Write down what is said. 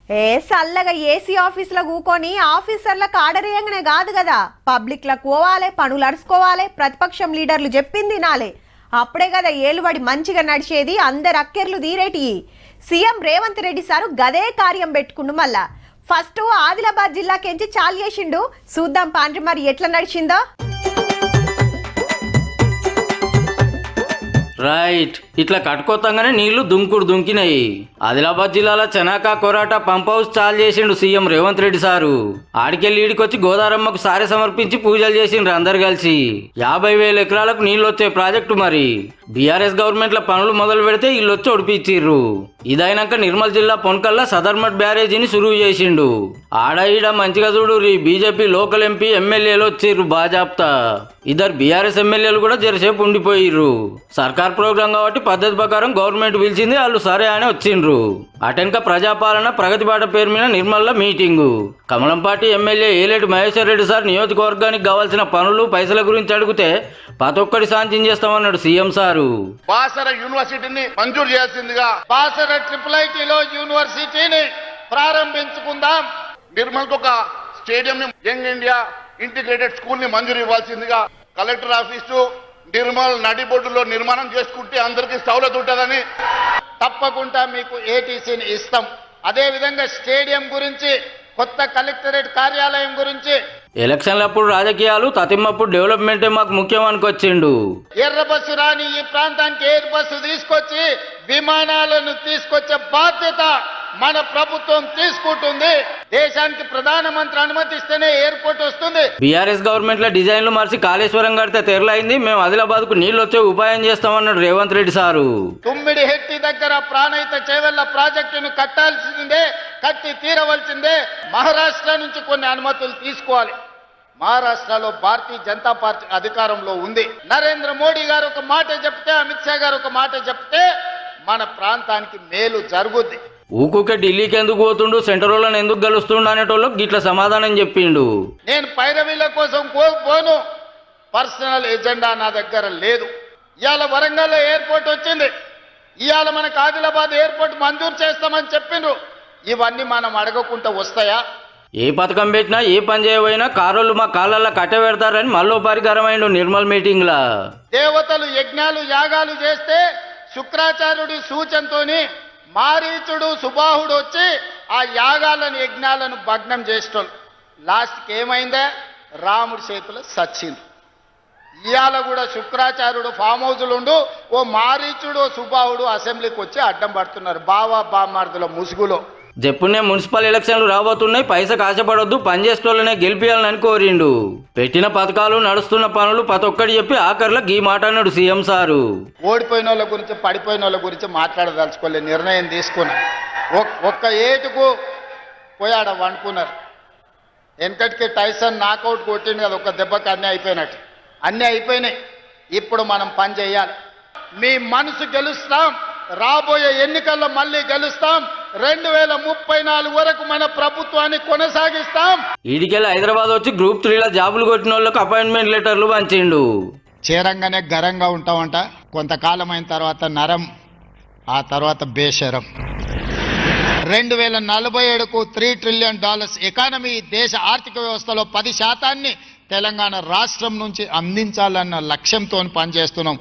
ఏ సల్లగా ఏసీ ఆఫీసులో కూకొని ఆఫీసర్లకు ఆర్డర్ ఇయ్యంగానే కాదు కదా, పబ్లిక్లకు పోవాలి, పనులు అరుచుకోవాలి, ప్రతిపక్షం లీడర్లు చెప్పింది నాలే. అప్పుడే కదా ఏలుబడి మంచిగా నడిచేది, అందరు అక్కెర్లు తీరేటి. సీఎం రేవంత్ రెడ్డి సారు గదే కార్యం పెట్టుకుండు. మళ్ళా ఫస్ట్ ఆదిలాబాద్ జిల్లాకెంచి చాలు చేసిండు. చూద్దాం పాండ్రి మరి ఎట్లా నడిచిందో. రైట్, ఇట్లా కట్టుకోతంగానే నీళ్లు దుంకినాయి. ఆదిలాబాద్ జిల్లాలో చెనాక కొరాట పంప్ హౌస్ చాలు చేసిండు సీఎం రేవంత్ రెడ్డి సారు. ఆడికెళ్ళి ఈడికొచ్చి గోదారమ్మకు సారె సమర్పించి పూజలు చేసిండ్రు అందరు కలిసి. 50,000 ఎకరాలకు నీళ్లు వచ్చే ప్రాజెక్టు. మరి బీఆర్ఎస్ గవర్నమెంట్ లో పనులు మొదలు పెడితే వీళ్ళు వచ్చి ఒడిపిచ్చిర్రు. ఇదైనాక నిర్మల్ జిల్లా పొన్కల్లా సదర్మట్ బ్యారేజీని సురువు చేసిండు. ఆడ ఈడ మంచిగా చూడు, బీజేపీ లోకల్ ఎంపీ ఎమ్మెల్యేలు వచ్చిర్రు బాజాప్తా. ఇద్దరు బీఆర్ఎస్ ఎమ్మెల్యేలు కూడా జరసేపు ఉండిపోయిర్రు. సర్కార్ ప్రోగ్రాం కాబట్టి పద్ధతి ప్రకారం గవర్నమెంట్ పిలిచింది, వాళ్ళు సరే అని వచ్చిండ్రు. అటెన్క ప్రజాపాలన ప్రగతి బాట పేరు మీద నిర్మల్లో మీటింగు. కమలం పార్టీ ఎమ్మెల్యే ఏలేటి మహేశ్వర్ రెడ్డి సార్ నియోజకవర్గానికి కావాల్సిన పనులు పైసల గురించి అడిగితే ప్రతి ఒక్కటి సాంతించేస్తామన్నాడు సీఎం సారు. బాసర యూనివర్సిటీని మంజూరు చేసిందిగా, బాసర IIIT యూనివర్సిటీని ప్రారంభించుకుందాం. నిర్మల్కి ఒక stadium, young India integrated school ని మంజూరు ఇవ్వాల్సిందిగా, కలెక్టర్ ఆఫీసు నిర్మల్ నడిబొడ్డులో నిర్మాణం చేసుకుంటే అందరికీ సౌలత్ ఉంటుందని తప్పకుండా మీకు ఏటీసీని ఇస్తాం. అదే విధంగా స్టేడియం గురించి, కొత్త కలెక్టరేట్ కార్యాలయం గురించి, ఎలక్షన్లప్పుడు రాజకీయాలు, తతిమ్మప్పుడు డెవలప్మెంటే మాకు ముఖ్యం అనుకొచ్చిండు. ఎర్ర బస్సు రాని ఈ ప్రాంతానికి ఎయిర్ బస్సు తీసుకొచ్చి విమానాలను తీసుకొచ్చే బాధ్యత మన ప్రభుత్వం తీసుకుంటుంది. దేశానికి ప్రధానమంత్రి అనుమతిస్తేనే ఎయిర్పోర్ట్ వస్తుంది. బీఆర్ఎస్ గవర్నమెంట్ లో డిజైన్లు మార్చి కాళేశ్వరం కడితే తెరలైంది, మేము ఆదిలాబాద్ కు నీళ్లు వచ్చే ఉపాయం చేస్తామన్నాడు రేవంత్ రెడ్డి సారు. తుమ్మిడి హెట్టి దగ్గర ప్రాణహిత చేవెళ్ల ప్రాజెక్టును కట్టాల్సిందే, కట్టి తీరవలసిందే. మహారాష్ట్ర నుంచి కొన్ని అనుమతులు తీసుకోవాలి. మహారాష్ట్రలో భారతీయ జనతా పార్టీ అధికారంలో ఉంది. నరేంద్ర మోడీ గారు ఒక మాట చెప్తే, అమిత్ షా గారు ఒక మాట చెప్తే మన ప్రాంతానికి మేలు జరుగుద్ది. ఊకుకే ఢిల్లీకి ఎందుకు పోతుండు, సెంట్రల్ ఎందుకు గెలుస్తుండు అనేటోళ్ళకి గిట్ల సమాధానం చెప్పిండు. నేను పైరవీల కోసం పోను, పర్సనల్ ఎజెండా నా దగ్గర లేదు. ఇవాళ వరంగల్ ఎయిర్పోర్ట్ వచ్చింది, ఇవాళ మనకు ఆదిలాబాద్ ఎయిర్పోర్ట్ మంజూరు చేస్తామని చెప్పిండ్రు. ఇవన్నీ మనం అడగకుండా వస్తాయా? ఏ పథకం పెట్టినా, ఏ పని చేయబోయినా కారోళ్ళు మా కాళ్ళల్లో కట్టబెడతారని మళ్ళీ పరికరమైండు నిర్మల్ మీటింగ్ లా. దేవతలు యజ్ఞాలు యాగాలు చేస్తే శుక్రాచార్యుడి సూచనతోని మారీచుడు సుబాహుడు వచ్చి ఆ యాగాలను యజ్ఞాలను భగ్నం చేసేటోళ్ళు. లాస్ట్కి ఏమైందే, రాముడి చేతులు సచ్చింది. ఇవాళ కూడా శుక్రాచార్యుడు ఫామ్ హౌస్లు ఉండు, ఓ మారీచుడు సుబాహుడు అసెంబ్లీకి వచ్చి అడ్డం పడుతున్నారు బావా బామ్మార్దుల ముసుగులో. చెప్పునే మున్సిపల్ ఎలక్షన్లు రాబోతున్నాయి, పైసకు ఆశపడొద్దు, పనిచేసేటోళ్ళనే గెలిపియాలని కోరిండు. పెట్టిన పథకాలు, నడుస్తున్న పనులు ప్రతి ఒక్కటి చెప్పి ఆఖరిలో గీ మాట అన్నాడు సీఎం సారు. ఓడిపోయిన వాళ్ళ గురించి, పడిపోయిన వాళ్ళ గురించి మాట్లాడదలుచుకోలే, నిర్ణయం తీసుకున్నారు. ఒక్క ఏటుకు పోయాడ వండుకున్నారు. వెనకటికి టైసన్ నాకౌట్ కొట్టిండు కదా, ఒక దెబ్బకి అన్నీ అయిపోయినట్టు. అన్నీ అయిపోయినాయి, ఇప్పుడు మనం పని చేయాలి. మీ మనసు గెలుస్తాం, రాబోయే ఎన్నికల్లో మళ్ళీ గెలుస్తాం. 2034 వరకు మన ప్రభుత్వాన్ని కొనసాగిస్తాం. ఈడికెళ్ళి హైదరాబాద్ వచ్చి గ్రూప్ 3లో జాబులు కొట్టిన వాళ్ళకి అపాయింట్మెంట్ లెటర్లు పంచిండు. చేరంగానే గరంగా ఉంటామంట, కొంతకాలం అయిన తర్వాత నరం, ఆ తర్వాత బేషరం. 2047కు $3 ట్రిలియన్ ఎకానమీ, దేశ ఆర్థిక వ్యవస్థలో 10% తెలంగాణ రాష్ట్రం నుంచి అందించాలన్న లక్ష్యంతో పనిచేస్తున్నాం.